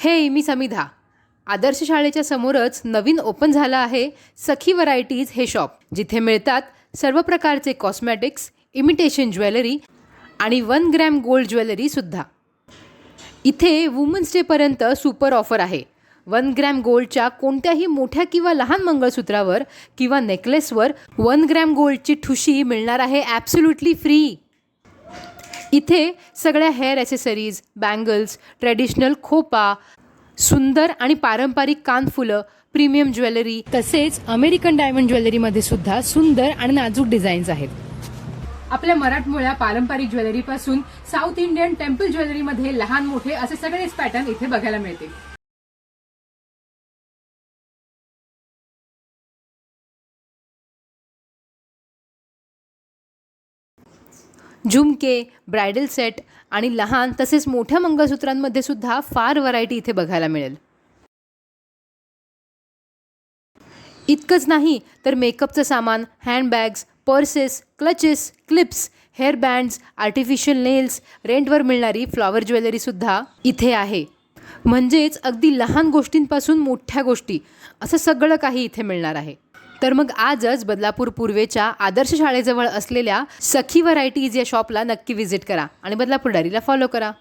हे मी समिधा. आदर्श शाळेच्या समोरच नवीन ओपन झालं आहे सखी व्हरायटीज हे शॉप, जिथे मिळतात सर्व प्रकारचे कॉस्मॅटिक्स, इमिटेशन ज्वेलरी आणि 1 ग्रॅम गोल्ड ज्वेलरीसुद्धा. इथे वुमन्स डेपर्यंत सुपर ऑफर आहे. 1 ग्रॅम गोल्डच्या कोणत्याही मोठ्या किंवा लहान मंगळसूत्रावर किंवा नेकलेसवर 1 ग्रॅम गोल्डची ठुशी मिळणार आहे ॲब्सोल्युटली फ्री. इथे सगळ्या हेअर ॲसेसरीज, बँगल्स, ट्रेडिशनल खोपा, सुंदर आणि पारंपरिक कानफुलं, प्रीमियम ज्वेलरी तसेच अमेरिकन डायमंड ज्वेलरीमध्ये सुद्धा सुंदर आणि नाजूक डिझाईन्स आहेत. आपल्या मराठमोळ्या पारंपरिक ज्वेलरीपासून साऊथ इंडियन टेम्पल ज्वेलरीमध्ये लहान मोठे असे सगळेच पॅटर्न इथे बघायला मिळतील. झुमके, ब्रायडल सेट आणि लहान तसेच मोठ्या मंगळसूत्रांमध्ये सुद्धा फार व्हरायटी इथे बघायला मिळेल. इतकंच नाही तर मेकअपचं सामान, handbags, purses, clutches, clips, hair bands, artificial nails, रेंटवर मिळणारी फ्लॉवर ज्वेलरीसुद्धा इथे आहे. म्हणजेच अगदी लहान गोष्टींपासून मोठ्या गोष्टी असं सगळं काही इथे मिळणार आहे. तर मग आजच बदलापूर पूर्वेच्या आदर्श शाळेजवळ असलेल्या सखी व्हरायटीज या शॉपला नक्की व्हिजिट करा आणि बदलापूर डायरीला फॉलो करा.